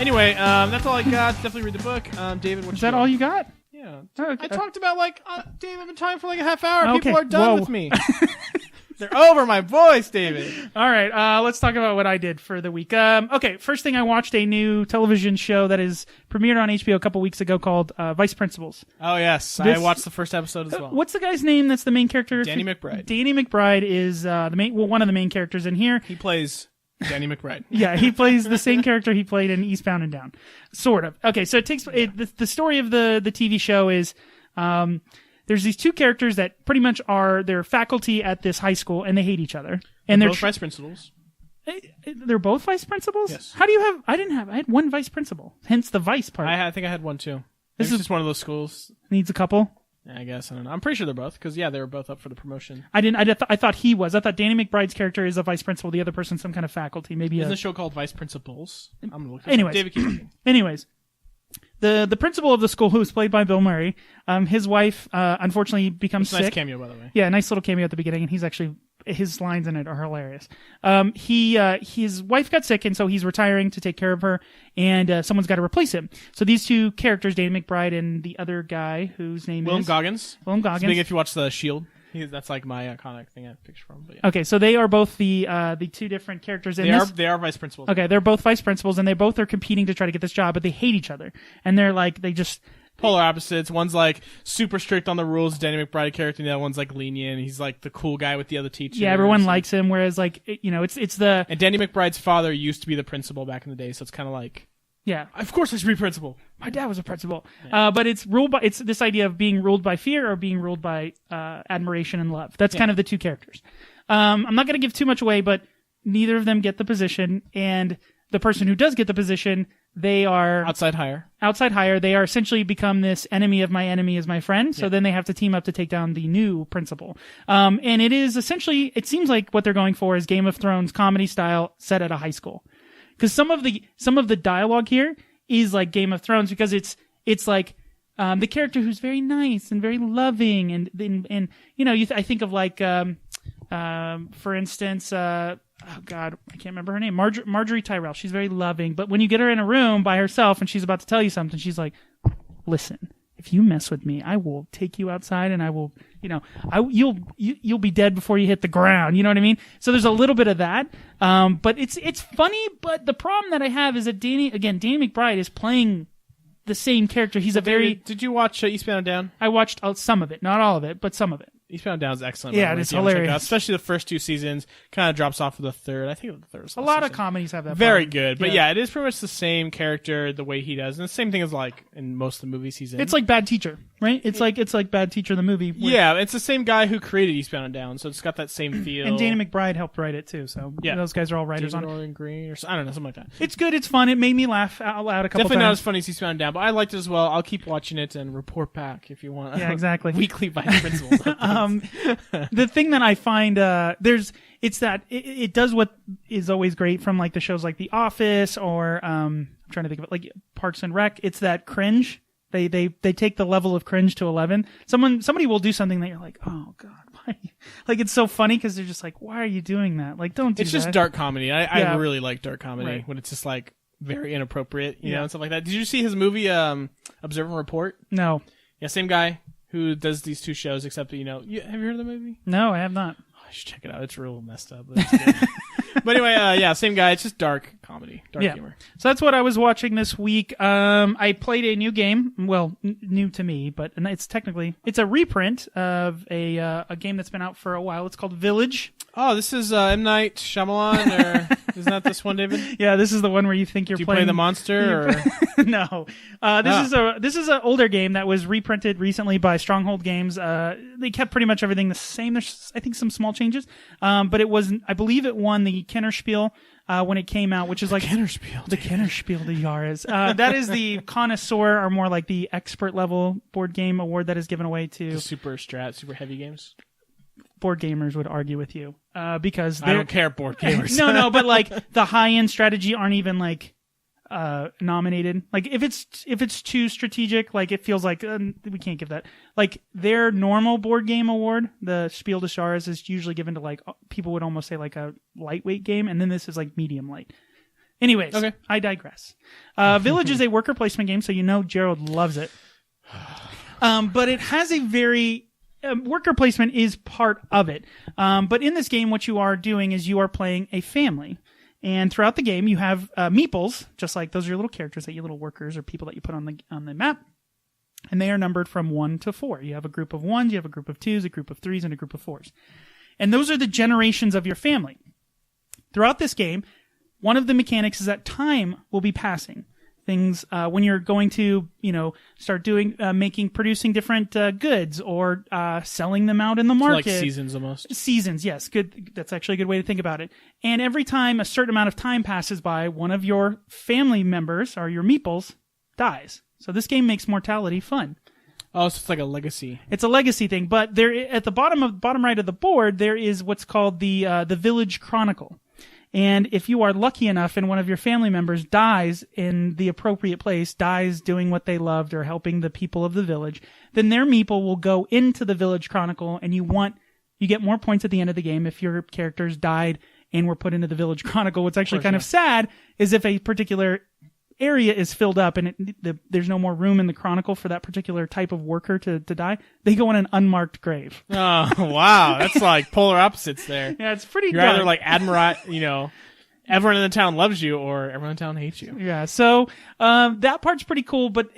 Anyway, that's all I got. Definitely read the book. David, what's that all you got? Yeah. Okay. I talked about Dave, I've been talking for like a half hour. Okay. People are done with me. They're over my voice, David. All right, let's talk about what I did for the week. Okay, first thing, I watched a new television show that is premiered on HBO a couple weeks ago called Vice Principals. Oh, yes. I watched the first episode as well. What's the guy's name that's the main character? Danny McBride. Danny McBride is one of the main characters in here. He plays Danny McBride. Yeah, he plays the same character he played in Eastbound and Down. Sort of. Okay, so the story of the TV show is... there's these two characters that pretty much they're faculty at this high school, and they hate each other. And they're both vice principals. They're both vice principals? Yes. How do you have... I had one vice principal. Hence the vice part. I think I had one too. This is just one of those schools. Needs a couple? Yeah, I guess. I don't know. I'm pretty sure they're both, because they were both up for the promotion. I thought he was. I thought Danny McBride's character is a vice principal. The other person's some kind of faculty. Maybe Isn't the show called Vice Principals? I'm going to look Anyways. David, keep looking. Anyways. The principal of the school, who is played by Bill Murray, his wife unfortunately becomes sick. Nice cameo, by the way. Yeah, nice little cameo at the beginning, and his lines in it are hilarious. His wife got sick, and so he's retiring to take care of her, and someone's got to replace him. So these two characters, Danny McBride and the other guy whose name Willem is Goggins. Willem Goggins. It's big if you watch The Shield. That's like my iconic thing I picture from. But yeah. Okay, so they are both the two different characters in this. They are vice principals. Okay, they're both vice principals, and they both are competing to try to get this job, but they hate each other, and they just polar opposites. One's like super strict on the rules, Danny McBride character, and the other one's like lenient. He's like the cool guy with the other teachers. Yeah, everyone likes him, whereas it's the... And Danny McBride's father used to be the principal back in the day, so it's kind of like... Yeah. Of course I should be principal. My dad was a principal. Yeah. But it's this idea of being ruled by fear or being ruled by admiration and love. That's kind of the two characters. I'm not going to give too much away, but neither of them get the position, and the person who does get the position, they are... Outside hire. They are essentially become this enemy of my enemy is my friend, so then they have to team up to take down the new principal. And it is essentially, it seems like what they're going for is Game of Thrones comedy style set at a high school. Because some of the dialogue here is like Game of Thrones, because it's like the character who's very nice and very loving, and I think of like for instance, oh God, I can't remember her name, Marjorie Tyrell. She's very loving, but when you get her in a room by herself and she's about to tell you something, she's like, "Listen, if you mess with me, I will take you outside, and I will, you'll be dead before you hit the ground." You know what I mean? So there's a little bit of that. But it's funny. But the problem that I have is that Danny McBride is playing the same character. He's Did you watch Eastbound and Down? I watched some of it, not all of it, but some of it. Eastbound and Down is excellent. Yeah, it is hilarious. Especially the first two seasons. Kind of drops off for the third. I think the third was a lot of comedies have that. Very good. But yeah, it is pretty much the same character, the way he does. And the same thing as like in most of the movies he's in. It's like Bad Teacher, right? It's like Bad Teacher, the movie. Yeah, it's the same guy who created Eastbound and Down, so it's got that same feel. And Danny McBride helped write it too, so those guys are all writers on it. David Green, or I don't know, something like that. It's good, it's fun, it made me laugh out loud a couple Definitely times. Not as funny as Eastbound and Down, but I liked it as well. I'll keep watching it and report back if you want. Yeah, exactly. Weekly vice principal. The thing that I find it does what is always great from like the shows like The Office or I'm trying to think of it, like Parks and Rec. It's that cringe. They take the level of cringe to 11. Somebody will do something that you're like, oh God, why? Like it's so funny because they're just like, why are you doing that? Like don't do that. It's just dark comedy. I really like dark comedy when it's just like very inappropriate, you know, and stuff like that. Did you see his movie Observe and Report? No. Yeah, same guy who does these two shows, except have you heard of the movie? No, I have not. Oh, I should check it out. It's real messed up. But, it's good. But anyway, same guy. It's just dark comedy, dark humor. So that's what I was watching this week. I played a new game. Well, new to me, but it's a reprint of a game that's been out for a while. It's called Village. Oh, this is M. Night Shyamalan, or isn't that this one, David? Yeah, this is the one where you think you're playing... play the monster, or... No. This is an older game that was reprinted recently by Stronghold Games. They kept pretty much everything the same. There's, I think, some small changes. But I believe it won the Kennerspiel when it came out, which is like... The Kennerspiel de Jahres. That is the connoisseur, or more like the expert level board game award that is given away to... The super heavy games? Board gamers would argue with you because I don't care, board gamers. no, but like the high end strategy aren't even like nominated. Like if it's too strategic, like it feels like we can't give that. Like their normal board game award, the Spiel des Jahres, is usually given to like people would almost say like a lightweight game, and then this is like medium light. Anyways, Okay. I digress. Village is a worker placement game, so you know Gerald loves it. But it has a very... worker placement is part of it. But in this game, what you are doing is you are playing a family. And throughout the game, you have meeples, just like those are your little characters, your little workers or people that you put on the map. And they are numbered from 1 to 4. You have a group of 1s, you have a group of 2s, a group of 3s, and a group of 4s. And those are the generations of your family. Throughout this game, one of the mechanics is that time will be passing. Things when you're going to, start producing different goods or selling them out in the market. Like seasons almost. Seasons, yes. Good. That's actually a good way to think about it. And every time a certain amount of time passes by, one of your family members or your meeples dies. So this game makes mortality fun. Oh, so it's like a legacy. It's a legacy thing, but there at the bottom right of the board there is what's called the Village Chronicle. And if you are lucky enough and one of your family members dies in the appropriate place, dies doing what they loved or helping the people of the village, then their meeple will go into the Village Chronicle, and you get more points at the end of the game if your characters died and were put into the Village Chronicle. What's actually kind of sad is if a particular area is filled up and there's no more room in the Chronicle for that particular type of worker to die, they go in an unmarked grave. Oh, wow. That's like polar opposites there. Yeah, it's pretty You're dark. either like everyone in the town loves you or everyone in the town hates you. Yeah, so that part's pretty cool, but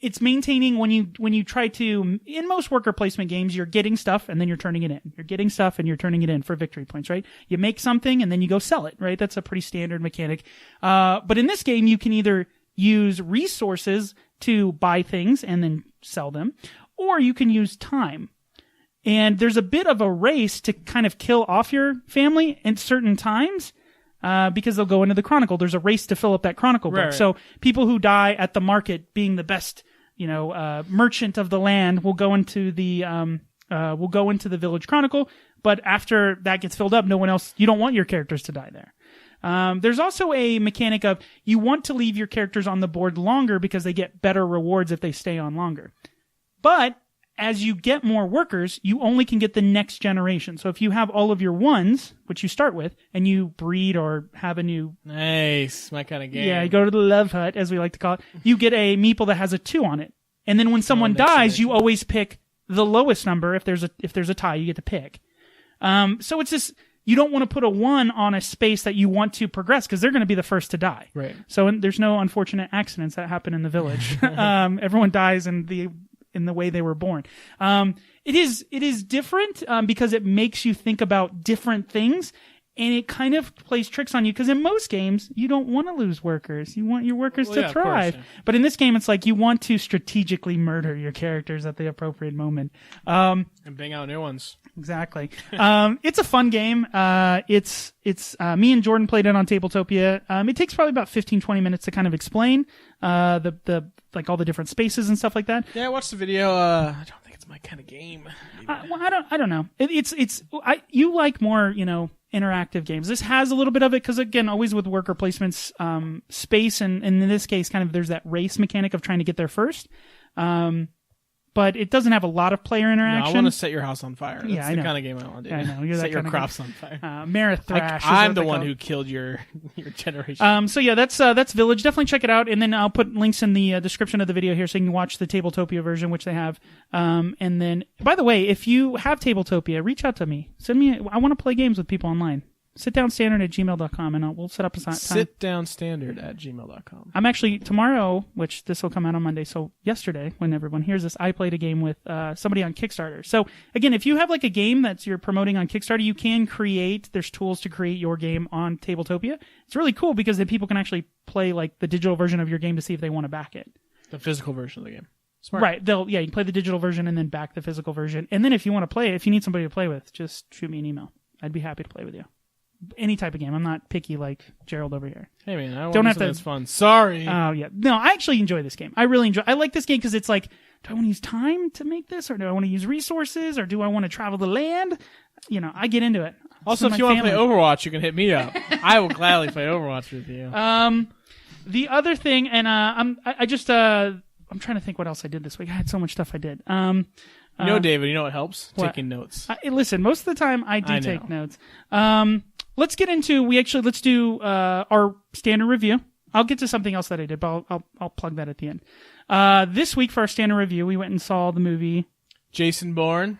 it's maintaining when you try to, in most worker placement games, you're getting stuff and then you're turning it in. You're getting stuff and you're turning it in for victory points, right? You make something and then you go sell it, right? That's a pretty standard mechanic. But in this game, you can either use resources to buy things and then sell them, or you can use time. And there's a bit of a race to kind of kill off your family at certain times. Because they'll go into the Chronicle. There's a race to fill up that Chronicle book. Right. So people who die at the market, being the best, merchant of the land, will go into the Village Chronicle. But after that gets filled up, no one else. You don't want your characters to die there. There's also a mechanic of you want to leave your characters on the board longer because they get better rewards if they stay on longer. But as you get more workers, you only can get the next generation. So if you have all of your 1s, which you start with, and you breed or have a new... Nice. My kind of game. Yeah, you go to the love hut, as we like to call it. You get a meeple that has a 2 on it. And then when someone dies, you always pick the lowest number. If there's a tie, you get to pick. So it's just... You don't want to put a 1 on a space that you want to progress because they're going to be the first to die. Right. So there's no unfortunate accidents that happen in the village. Everyone dies in the way they were born. It is different because it makes you think about different things, and it kind of plays tricks on you because in most games you don't want to lose workers. You want your workers to thrive. Course, yeah. But in this game, it's like you want to strategically murder your characters at the appropriate moment. And bang out new ones. Exactly. It's a fun game. It's me and Jordan played it on Tabletopia. It takes probably about 15-20 minutes to kind of explain the like all the different spaces and stuff like that. Yeah, I watched the video. I don't think it's my kind of game. Well, I don't know. You like more, interactive games. This has a little bit of it because, again, always with worker placements, space, and in this case, kind of there's that race mechanic of trying to get there first. But it doesn't have a lot of player interaction. No, I want to set your house on fire. That's the kind of game I want to do. Yeah, I know. You're set that your crops on fire. Marathrash. I'm the one who killed your generation. So yeah, that's Village. Definitely check it out. And then I'll put links in the description of the video here so you can watch the Tabletopia version, which they have. And then, by the way, if you have Tabletopia, reach out to me. I want to play games with people online. Sitdownstandard@gmail.com, and we'll set up a time. Sitdownstandard@gmail.com. I'm actually, tomorrow, which this will come out on Monday, so yesterday, when everyone hears this, I played a game with somebody on Kickstarter. So, again, if you have like a game that you're promoting on Kickstarter, you can there's tools to create your game on Tabletopia. It's really cool because then people can actually play like the digital version of your game to see if they want to back it. The physical version of the game. Smart. Right. You can play the digital version and then back the physical version. And then if you want to play it, if you need somebody to play with, just shoot me an email. I'd be happy to play with you. Any type of game. I'm not picky like Gerald over here. Hey man, I want something that's fun. Sorry. Oh yeah. No, I actually enjoy this game. I like this game because it's like, do I want to use time to make this, or do I want to use resources, or do I want to travel the land? I get into it. Also, if you want to play Overwatch, you can hit me up. I will gladly play Overwatch with you. The other thing, and I'm trying to think what else I did this week. I had so much stuff I did. David, you know what helps? What? Taking notes. Listen, most of the time I do take notes. let's get into. Let's do our standard review. I'll get to something else that I did, but I'll plug that at the end. This week for our standard review, we went and saw the movie Jason Bourne.